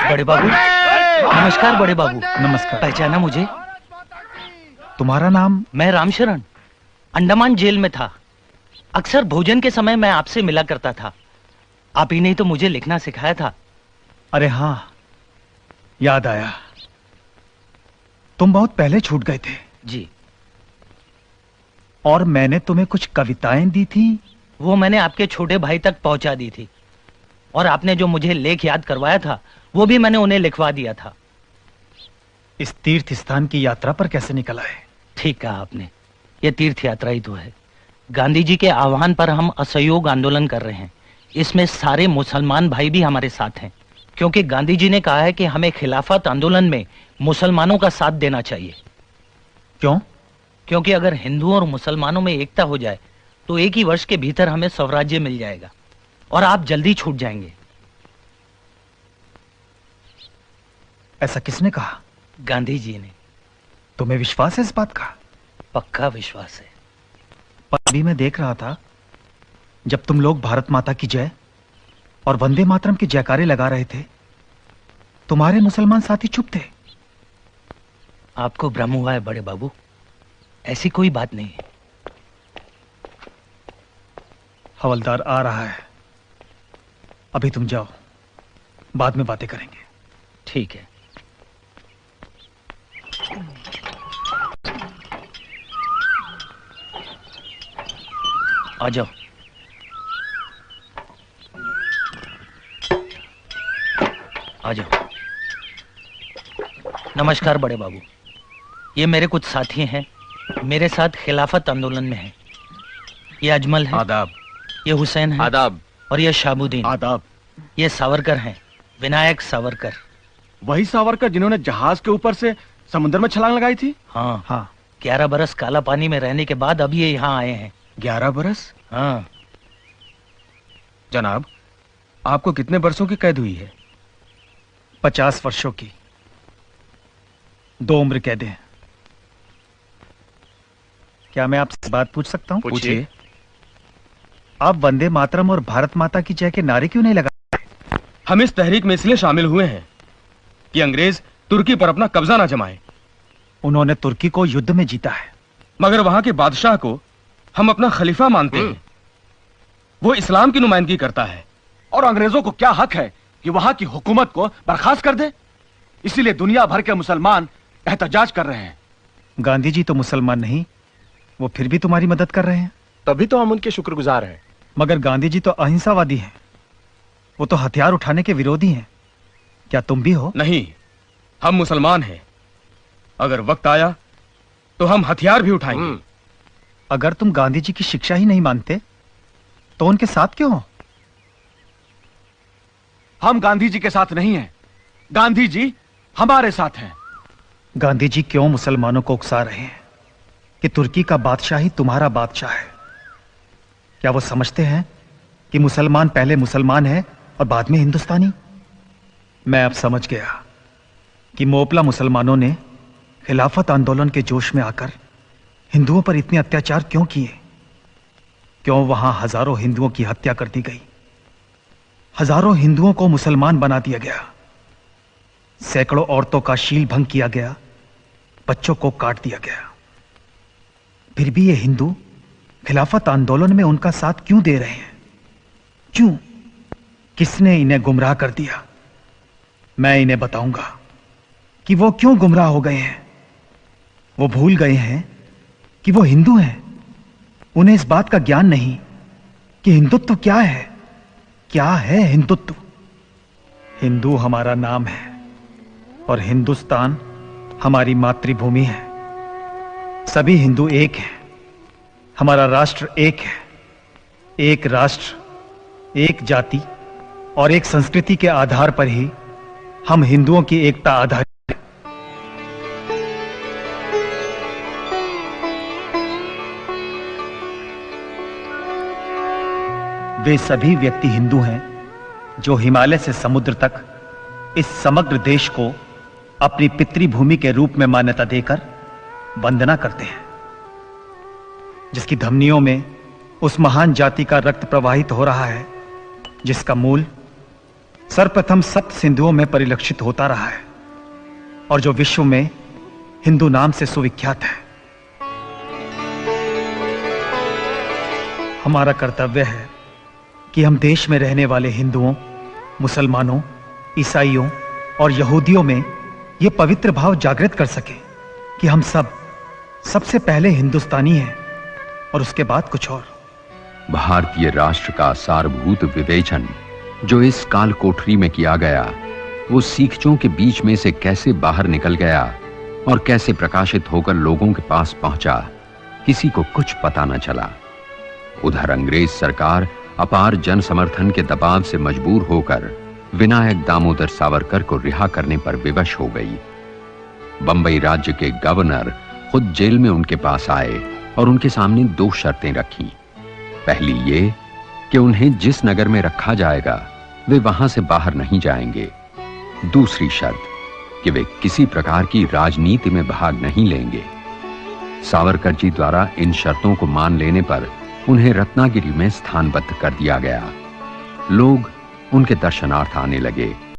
बड़े बाबू नमस्कार। बड़े बाबू नमस्कार। पहचाना मुझे? तुम्हारा नाम? मैं रामशरण, अंडमान जेल में था। अक्सर भोजन के समय मैं आपसे मिला करता था। आप ही ने तो मुझे लिखना सिखाया था। अरे हाँ, याद आया। तुम बहुत पहले छूट गए थे। जी। और मैंने तुम्हें कुछ कविताएं दी थी। वो मैंने आपके छोटे भाई तक पहुंचा दी थी। और आपने जो मुझे लेख याद करवाया था वो भी मैंने उन्हें लिखवा दिया था। इस तीर्थ स्थान की यात्रा पर कैसे निकल आए? ठीक कहा आपने, ये तीर्थ यात्रा ही तो है। गांधी जी के आह्वान पर हम असहयोग आंदोलन कर रहे हैं। इसमें सारे मुसलमान भाई भी हमारे साथ हैं, क्योंकि गांधी जी ने कहा है कि हमें खिलाफत आंदोलन में मुसलमानों का साथ देना चाहिए। क्यों? क्योंकि अगर हिंदुओं और मुसलमानों में एकता हो जाए तो एक ही वर्ष के भीतर हमें स्वराज्य मिल जाएगा और आप जल्दी छूट जाएंगे। ऐसा किसने कहा? गांधी जी ने। तुम्हें विश्वास है इस बात का? पक्का विश्वास है। पर अभी मैं देख रहा था, जब तुम लोग भारत माता की जय और वंदे मातरम के जयकारे लगा रहे थे, तुम्हारे मुसलमान साथी चुप थे। आपको भ्रम हुआ है बड़े बाबू, ऐसी कोई बात नहीं है। हवलदार आ रहा है, अभी तुम जाओ, बाद में बातें करेंगे। ठीक है। आ जाओ। आ जाओ। नमस्कार बड़े बाबू, ये मेरे कुछ साथी हैं, मेरे साथ खिलाफत आंदोलन में हैं। ये अजमल है। आदाब। ये हुसैन है। आदाब। और ये शाहबुद्दीन। आदाब। ये सावरकर हैं, विनायक सावरकर। वही सावरकर जिन्होंने जहाज के ऊपर से समुद्र में छलांग लगाई थी? हाँ हाँ। 11 बरस काला पानी में रहने के बाद अब ये यहाँ आए हैं। 11 बरस? हाँ। जनाब, आपको कितने बरसों की कैद हुई है? 50 वर्षों की। 2 उम्र कैद हैं। क्या मैं आपसे बात पूछ सकता हूँ? पूछिए। आप वंदे मातरम और भारत माता की जय के नारे क्यों नहीं लगा? हम इस तहरीक में इसलिए शामिल हुए हैं कि अंग्रेज तुर्की पर अपना कब्जा ना जमाए। उन्होंने तुर्की को युद्ध में जीता है, मगर वहां के बादशाह को हम अपना खलीफा मानते हैं। वो इस्लाम की नुमाइंदगी करता है और अंग्रेजों को क्या हक है कि वहां की हुकूमत को बर्खास्त कर दे? इसीलिए दुनिया भर के मुसलमान एहतजाज कर रहे हैं। गांधी जी तो मुसलमान नहीं, वो फिर भी तुम्हारी मदद कर रहे हैं। तभी तो हम उनके शुक्रगुजार हैं। मगर गांधी जी तो अहिंसावादी हैं, वो तो हथियार उठाने के विरोधी हैं। क्या तुम भी हो? नहीं, हम मुसलमान हैं। अगर वक्त आया तो हम हथियार भी उठाएंगे। अगर तुम गांधी जी की शिक्षा ही नहीं मानते तो उनके साथ क्यों हो? हम गांधी जी के साथ नहीं हैं, गांधी जी हमारे साथ हैं। गांधी जी क्यों मुसलमानों को उकसा रहे हैं कि तुर्की का बादशाह ही तुम्हारा बादशाह है? क्या वो समझते हैं कि मुसलमान पहले मुसलमान है और बाद में हिंदुस्तानी? मैं अब समझ गया कि मोपला मुसलमानों ने खिलाफत आंदोलन के जोश में आकर हिंदुओं पर इतने अत्याचार क्यों किए। क्यों वहां हजारों हिंदुओं की हत्या कर दी गई, हजारों हिंदुओं को मुसलमान बना दिया गया, सैकड़ों औरतों का शील भंग किया गया, बच्चों को काट दिया गया। फिर भी ये हिंदू खिलाफत आंदोलन में उनका साथ क्यों दे रहे हैं? क्यों? किसने इन्हें गुमराह कर दिया? मैं इन्हें बताऊंगा कि वो क्यों गुमराह हो गए हैं। वो भूल गए हैं कि वो हिंदू हैं। उन्हें इस बात का ज्ञान नहीं कि हिंदुत्व क्या है। क्या है हिंदुत्व? हिंदू हमारा नाम है और हिंदुस्तान हमारी मातृभूमि है। सभी हिंदू एक हैं। हमारा राष्ट्र एक है। एक राष्ट्र, एक जाति और एक संस्कृति के आधार पर ही हम हिंदुओं की एकता आधारित। वे सभी व्यक्ति हिंदू हैं जो हिमालय से समुद्र तक इस समग्र देश को अपनी पितृभूमि के रूप में मान्यता देकर वंदना करते हैं, जिसकी धमनियों में उस महान जाति का रक्त प्रवाहित हो रहा है जिसका मूल सर्वप्रथम सप्त सिंधुओं में परिलक्षित होता रहा है और जो विश्व में हिंदू नाम से सुविख्यात है। हमारा कर्तव्य है कि हम देश में रहने वाले हिंदुओं, मुसलमानों, ईसाइयों और यहूदियों में यह पवित्र भाव जागृत कर सके कि हम सब सबसे पहले हिंदुस्तानी हैं और उसके बाद कुछ और। भारतीय राष्ट्र का सारभूत विवेचन जो इस काल कोठरी में किया गया, वो सीखचों के बीच में से कैसे बाहर निकल गया और कैसे प्रकाशित होकर लोगों के पास पहुंचा, किसी को कुछ पता न चला। उधर अंग्रेज सरकार अपार जन समर्थन के दबाव से मजबूर होकर विनायक दामोदर सावरकर को रिहा करने पर विवश हो गई। बंबई राज्य के गवर्नर खुद जेल में उनके पास आए और उनके सामने 2 शर्तें रखी। पहली ये कि उन्हें जिस नगर में रखा जाएगा वे वहां से बाहर नहीं जाएंगे। दूसरी शर्त कि वे किसी प्रकार की राजनीति में भाग नहीं लेंगे। सावरकर जी द्वारा इन शर्तों को मान लेने पर उन्हें रत्नागिरी में स्थानबद्ध कर दिया गया। लोग उनके दर्शनार्थ आने लगे।